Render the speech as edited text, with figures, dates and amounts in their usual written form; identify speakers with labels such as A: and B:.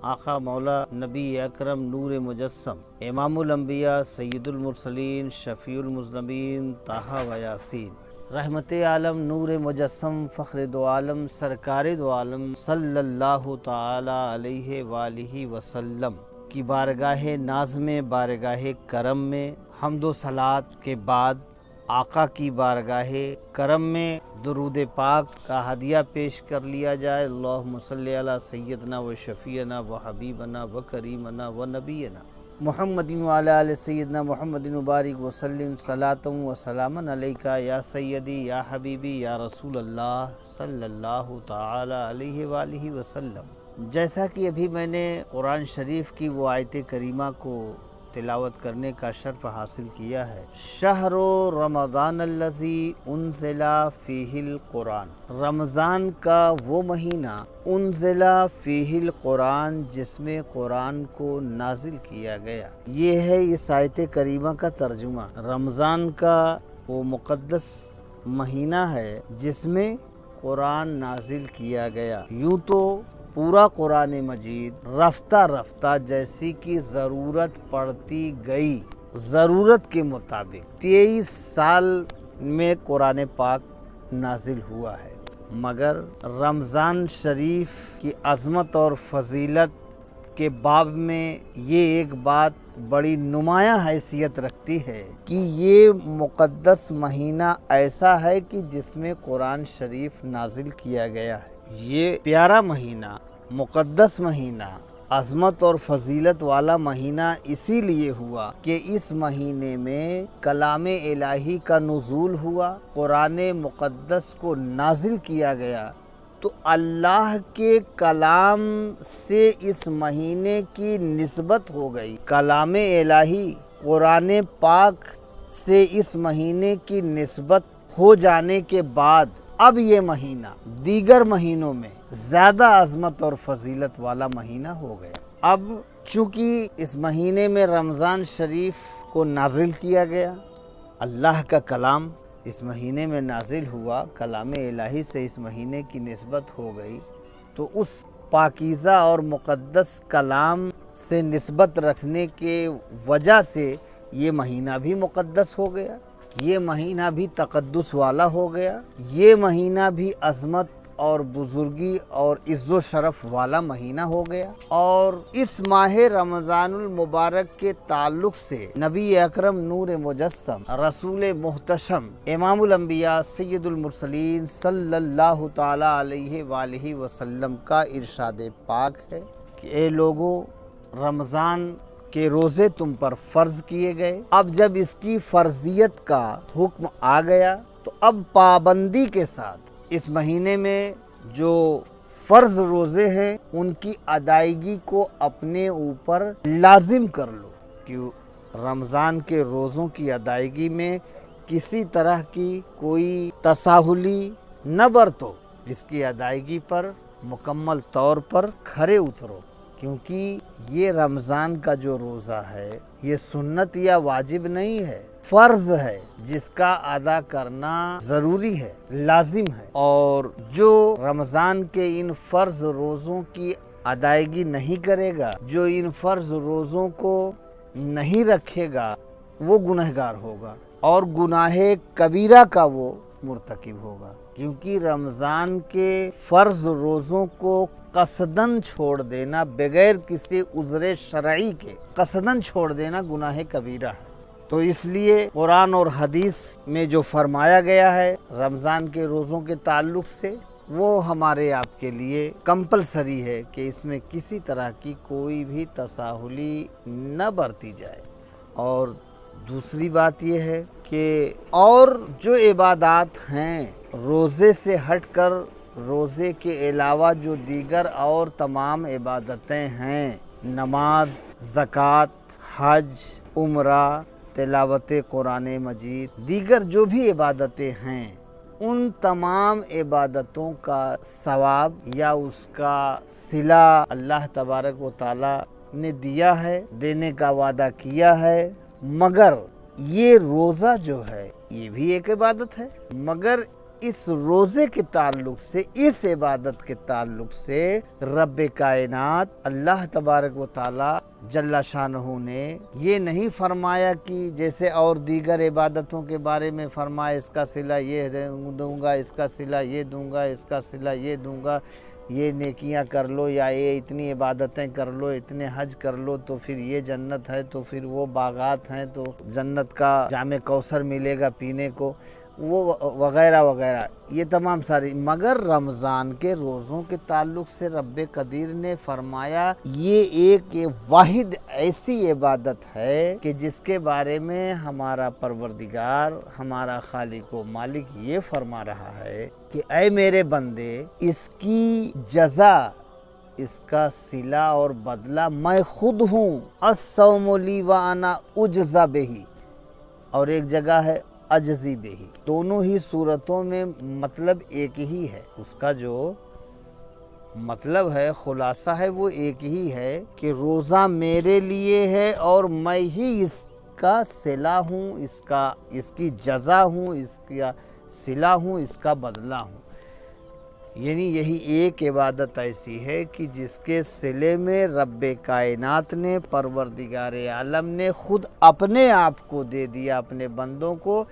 A: آقا مولا نبی اکرم نور مجسم امام الانبیاء سید المرسلین شفیع المذنبین طٰہٰ و یاسین رحمت عالم نور مجسم فخر دو عالم سرکار دو عالم صلی اللہ تعالی علیہ وآلہ وسلم کی بارگاہ ناز میں بارگاہ کرم میں حمد و صلوات کے بعد آقا کی بارگاہ کرم میں درود پاک کا ہدیہ پیش کر لیا جائے۔ اللہم صلی علی سیدنا و شفیعنا و حبیبنا و کریمنا و نبینا محمد و علی آل سیدنا محمد مبارک وسلم صلاۃ و سلاما علیکا یا سیدی یا حبیبی یا رسول اللہ صلی اللہ تعالی علیہ وآلہ وسلم۔ جیسا کہ ابھی میں نے قرآن شریف کی وہ آیت کریمہ کو تلاوت کرنے کا شرف حاصل کیا ہے، شہر رمضان الذی انزل فیہ القرآن، رمضان کا وہ مہینہ انزل فیہ القرآن جس میں قرآن کو نازل کیا گیا۔ یہ ہے اس آیت کریمہ کا ترجمہ۔ رمضان کا وہ مقدس مہینہ ہے جس میں قرآن نازل کیا گیا۔ یوں تو پورا قرآن مجید رفتہ رفتہ جیسی کی ضرورت پڑتی گئی، ضرورت کے مطابق 23 سال میں قرآن پاک نازل ہوا ہے، مگر رمضان شریف کی عظمت اور فضیلت کے باب میں یہ ایک بات بڑی نمایاں حیثیت رکھتی ہے کہ یہ مقدس مہینہ ایسا ہے کہ جس میں قرآن شریف نازل کیا گیا ہے۔ یہ پیارا مہینہ، مقدس مہینہ، عظمت اور فضیلت والا مہینہ اسی لیے ہوا کہ اس مہینے میں کلام الہی کا نزول ہوا، قرآن مقدس کو نازل کیا گیا، تو اللہ کے کلام سے اس مہینے کی نسبت ہو گئی۔ کلام الہی قرآن پاک سے اس مہینے کی نسبت ہو جانے کے بعد اب یہ مہینہ دیگر مہینوں میں زیادہ عظمت اور فضیلت والا مہینہ ہو گیا۔ اب چونکہ اس مہینے میں رمضان شریف کو نازل کیا گیا، اللہ کا کلام اس مہینے میں نازل ہوا، کلام الہی سے اس مہینے کی نسبت ہو گئی، تو اس پاکیزہ اور مقدس کلام سے نسبت رکھنے کے وجہ سے یہ مہینہ بھی مقدس ہو گیا، یہ مہینہ بھی تقدس والا ہو گیا، یہ مہینہ بھی عظمت اور بزرگی اور عز و شرف والا مہینہ ہو گیا۔ اور اس ماہ رمضان المبارک کے تعلق سے نبی اکرم نور مجسم رسول محتشم امام الانبیاء سید المرسلین صلی اللہ تعالی علیہ وآلہ وسلم کا ارشاد پاک ہے کہ اے لوگو، رمضان کہ روزے تم پر فرض کیے گئے، اب جب اس کی فرضیت کا حکم آ گیا تو اب پابندی کے ساتھ اس مہینے میں جو فرض روزے ہیں ان کی ادائیگی کو اپنے اوپر لازم کر لو، کہ رمضان کے روزوں کی ادائیگی میں کسی طرح کی کوئی تساہلی نہ برتو، اس کی ادائیگی پر مکمل طور پر کھرے اترو، کیونکہ یہ رمضان کا جو روزہ ہے یہ سنت یا واجب نہیں ہے، فرض ہے جس کا ادا کرنا ضروری ہے، لازم ہے۔ اور جو رمضان کے ان فرض روزوں کی ادائیگی نہیں کرے گا، جو ان فرض روزوں کو نہیں رکھے گا، وہ گنہگار ہوگا اور گناہ کبیرہ کا وہ مرتکب ہوگا، کیونکہ رمضان کے فرض روزوں کو قصداً چھوڑ دینا، بغیر کسی عذر شرعی کے قصداً چھوڑ دینا گناہ کبیرہ ہے۔ تو اس لیے قرآن اور حدیث میں جو فرمایا گیا ہے رمضان کے روزوں کے تعلق سے، وہ ہمارے آپ کے لیے کمپلسری ہے کہ اس میں کسی طرح کی کوئی بھی تساہلی نہ برتی جائے۔ اور دوسری بات یہ ہے کہ اور جو عبادات ہیں روزے سے ہٹ کر، روزے کے علاوہ جو دیگر اور تمام عبادتیں ہیں، نماز، زکوٰۃ، حج، عمرہ، تلاوت قرآن مجید، دیگر جو بھی عبادتیں ہیں، ان تمام عبادتوں کا ثواب یا اس کا صلہ اللہ تبارک و تعالی نے دیا ہے، دینے کا وعدہ کیا ہے، مگر یہ روزہ جو ہے یہ بھی ایک عبادت ہے، مگر اس روزے کے تعلق سے، اس عبادت کے تعلق سے رب کائنات اللہ تبارک و تعالی جل شانہ نے یہ نہیں فرمایا کہ جیسے اور دیگر عبادتوں کے بارے میں فرمایا اس کا صلہ یہ دوں گا، اس کا صلہ یہ دوں گا، اس کا صلہ یہ دوں گا، یہ نیکیاں کر لو یا یہ اتنی عبادتیں کر لو، اتنے حج کر لو تو پھر یہ جنت ہے، تو پھر وہ باغات ہیں تو جنت کا جام کوثر ملے گا پینے کو، وہ وغیرہ وغیرہ، یہ تمام ساری. مگر رمضان کے روزوں کے تعلق سے رب قدیر نے فرمایا یہ ایک واحد ایسی عبادت ہے کہ جس کے بارے میں ہمارا پروردگار، ہمارا خالق و مالک یہ فرما رہا ہے کہ اے میرے بندے، اس کی جزا، اس کا صلہ اور بدلہ میں خود ہوں. الصوم لی وانا اجزی بہ، اور ایک جگہ ہے اجزی بہ. دونوں ہی صورتوں میں مطلب ایک ہی ہے، اس کا جو مطلب ہے، خلاصہ ہے، وہ ایک ہی ہے کہ روزہ میرے لیے ہے اور میں ہی اس کا صلہ ہوں، اس کی جزا ہوں، اس کا صلہ ہوں، اس کا بدلہ ہوں. یعنی یہی ایک عبادت ایسی ہے کہ جس کے صلے میں رب کائنات نے، پروردگار عالم نے خود اپنے آپ کو دے دیا اپنے بندوں کو.